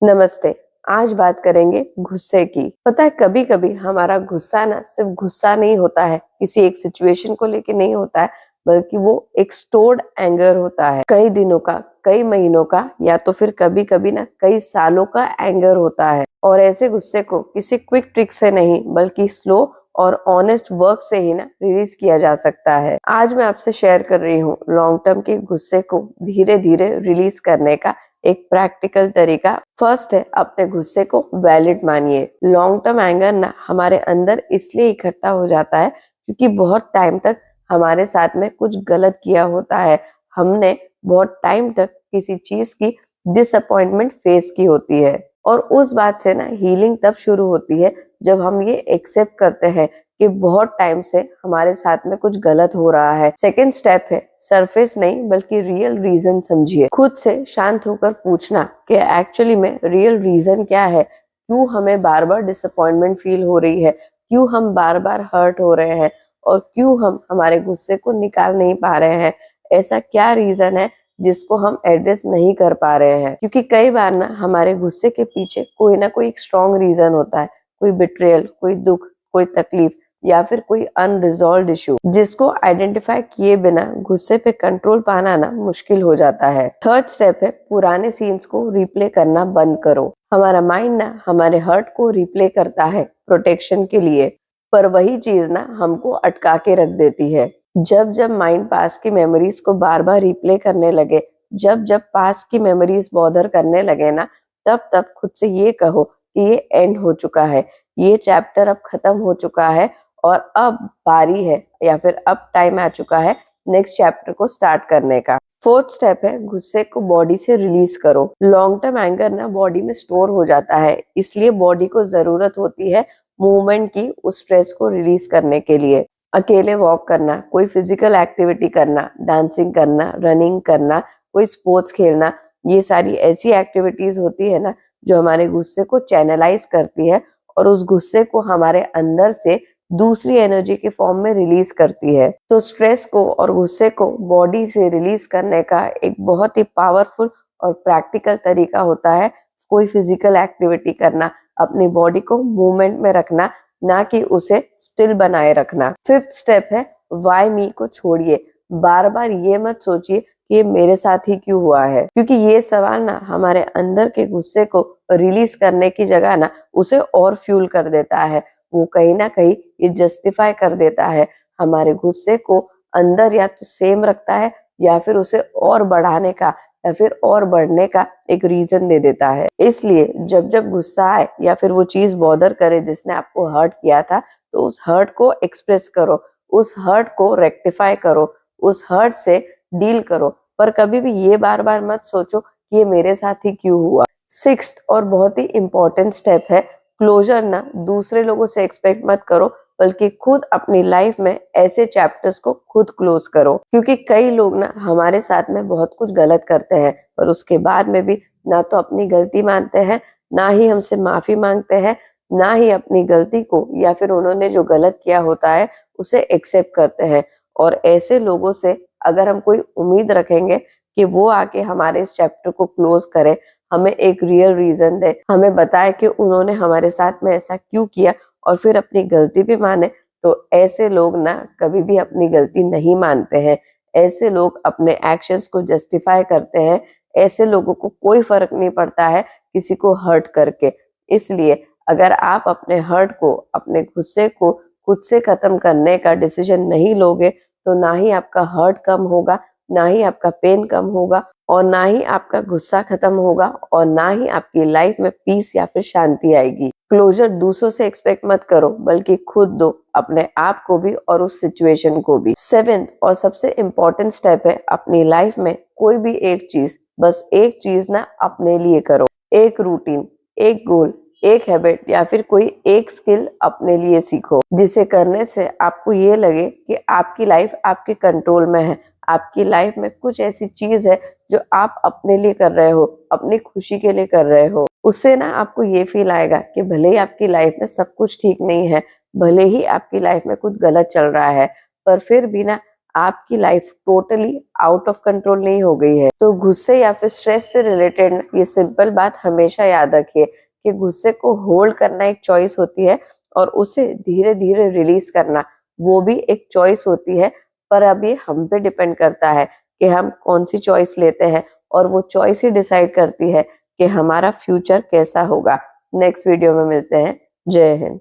नमस्ते। आज बात करेंगे गुस्से की। पता है कभी कभी हमारा गुस्सा ना सिर्फ गुस्सा नहीं होता है, किसी एक सिचुएशन को लेके नहीं होता है, बल्कि वो एक स्टोर्ड एंगर होता है। कई दिनों का, कई महीनों का, या तो फिर कभी कभी ना कई सालों का एंगर होता है। और ऐसे गुस्से को किसी क्विक ट्रिक से नहीं, बल्कि स्लो और ऑनेस्ट वर्क से ही ना रिलीज किया जा सकता है। आज मैं आपसे शेयर कर रही हूँ लॉन्ग टर्म के गुस्से को धीरे धीरे रिलीज करने का एक प्रैक्टिकल तरीका। फर्स्ट है, अपने गुस्से को वैलिड मानिए। लॉन्ग टर्म एंगर ना हमारे अंदर इसलिए इकट्ठा हो जाता है क्योंकि बहुत टाइम तक हमारे साथ में कुछ गलत किया होता है। हमने बहुत टाइम तक किसी चीज की डिसअपॉइंटमेंट फेस की होती है, और उस बात से ना हीलिंग तब शुरू होती है जब हम ये एक्सेप्ट करते हैं कि बहुत टाइम से हमारे साथ में कुछ गलत हो रहा है। सेकेंड स्टेप है, सरफेस नहीं बल्कि रियल रीजन समझिए। खुद से शांत होकर पूछना कि एक्चुअली में रियल रीजन क्या है, क्यों हमें बार बार डिसअपॉइंटमेंट फील हो रही है, क्यों हम बार बार हर्ट हो रहे हैं, और क्यों हम हमारे गुस्से को निकाल नहीं पा रहे हैं। ऐसा क्या रीजन है जिसको हम एड्रेस नहीं कर पा रहे हैं। क्योंकि कई बार ना हमारे गुस्से के पीछे कोई ना कोई एक स्ट्रॉन्ग रीजन होता है, कोई बिट्रेयल, कोई दुख, कोई तकलीफ, या फिर कोई अनरिजॉल्व्ड इशू, जिसको आइडेंटिफाई किए बिना गुस्से पे कंट्रोल पाना ना मुश्किल हो जाता है। थर्ड स्टेप है, पुराने सीन्स को रिप्ले करना बंद करो। हमारा माइंड ना हमारे हर्ट को रिप्ले करता है प्रोटेक्शन के लिए, पर वही चीज ना हमको अटका के रख देती है। जब जब माइंड पास्ट की मेमोरीज को बार बार रिप्ले करने लगे, जब जब पास्ट की मेमोरीज बॉदर करने लगे ना, तब तब खुद से ये कहो कि ये एंड हो चुका है, ये चैप्टर अब खत्म हो चुका है, और अब बारी है, या फिर अब टाइम आ चुका है नेक्स्ट चैप्टर को स्टार्ट करने का। फोर्थ स्टेप है, गुस्से को बॉडी से रिलीज करो। लॉन्ग टर्म एंगर ना बॉडी में स्टोर हो जाता है, इसलिए बॉडी को जरूरत होती है मूवमेंट की, उस स्ट्रेस को रिलीज करने के लिए। अकेले वॉक करना, कोई फिजिकल एक्टिविटी करना, डांसिंग करना, रनिंग करना, कोई स्पोर्ट्स खेलना, ये सारी ऐसी एक्टिविटीज होती है ना जो हमारे गुस्से को चैनलाइज करती है और उस गुस्से को हमारे अंदर से दूसरी एनर्जी के फॉर्म में रिलीज करती है। तो स्ट्रेस को और गुस्से को बॉडी से रिलीज करने का एक बहुत ही पावरफुल और प्रैक्टिकल तरीका होता है कोई फिजिकल एक्टिविटी करना, अपनी बॉडी को मूवमेंट में रखना, ना कि उसे स्टिल बनाए रखना। फिफ्थ स्टेप है, वाई मी को छोड़िए। बार बार ये मत सोचिए कि ये मेरे साथ ही क्यों हुआ है, क्योंकि ये सवाल ना हमारे अंदर के गुस्से को रिलीज करने की जगह ना उसे और फ्यूल कर देता है। वो कहीं ना कहीं ये जस्टिफाई कर देता है, हमारे गुस्से को अंदर या तो सेम रखता है, या फिर उसे और बढ़ाने का या फिर और बढ़ने का एक रीजन दे देता है। इसलिए जब जब गुस्सा आए या फिर वो चीज बॉदर करे जिसने आपको हर्ट किया था, तो उस हर्ट को एक्सप्रेस करो, उस हर्ट को रेक्टिफाई करो, उस हर्ट से डील करो, पर कभी भी ये बार बार मत सोचो कि ये मेरे साथ ही क्यों हुआ। सिक्स्थ और बहुत ही इंपॉर्टेंट स्टेप है, क्लोजर ना दूसरे लोगों से एक्सपेक्ट मत करो, बल्कि खुद अपनी लाइफ में ऐसे चैप्टर्स को खुद क्लोज करो। क्योंकि कई लोग ना हमारे साथ में बहुत कुछ गलत करते हैं, पर उसके बाद में भी ना तो अपनी गलती मानते हैं, ना ही हमसे माफी मांगते हैं, ना ही अपनी गलती को या फिर उन्होंने जो गलत किया होता है उसे एक्सेप्ट करते हैं। और ऐसे लोगों से अगर हम कोई उम्मीद रखेंगे कि वो आके हमारे इस चैप्टर को क्लोज करे, हमें एक रियल रीजन दे, हमें बताए कि उन्होंने हमारे साथ में ऐसा क्यों किया, और फिर अपनी गलती भी माने, तो ऐसे लोग ना कभी भी अपनी गलती नहीं मानते हैं। ऐसे लोग अपने एक्शंस को जस्टिफाई करते हैं। ऐसे लोगों को कोई फर्क नहीं पड़ता है किसी को हर्ट करके। इसलिए अगर आप अपने हर्ट को, अपने गुस्से को खुद से खत्म करने का डिसीजन नहीं लोगे, तो ना ही आपका हर्ट कम होगा, ना ही आपका पेन कम होगा, और ना ही आपका गुस्सा खत्म होगा, और ना ही आपकी लाइफ में पीस या फिर शांति आएगी। क्लोजर दूसरों से एक्सपेक्ट मत करो, बल्कि खुद दो, अपने आप को भी और उस सिचुएशन को भी। सेवेंथ और सबसे इम्पोर्टेंट स्टेप है, अपनी लाइफ में कोई भी एक चीज, बस एक चीज ना अपने लिए करो। एक रूटीन, एक गोल, एक हैबिट, या फिर कोई एक स्किल अपने लिए सीखो, जिसे करने से आपको ये लगे कि आपकी लाइफ आपके कंट्रोल में है। आपकी लाइफ में कुछ ऐसी चीज है जो आप अपने लिए कर रहे हो, अपनी खुशी के लिए कर रहे हो। उससे ना आपको ये फील आएगा कि भले ही आपकी लाइफ में सब कुछ ठीक नहीं है, भले ही आपकी लाइफ में कुछ गलत चल रहा है, पर फिर भी ना आपकी life totally out of control नहीं हो गई है। तो गुस्से या फिर स्ट्रेस से रिलेटेड ये सिंपल बात हमेशा याद रखिए कि गुस्से को होल्ड करना एक चॉइस होती है और उसे धीरे धीरे रिलीज करना वो भी एक चॉइस होती है। पर अब ये हम पे डिपेंड करता है कि हम कौन सी चॉइस लेते हैं, और वो चॉइस ही डिसाइड करती है कि हमारा फ्यूचर कैसा होगा। नेक्स्ट वीडियो में मिलते हैं। जय हिंद।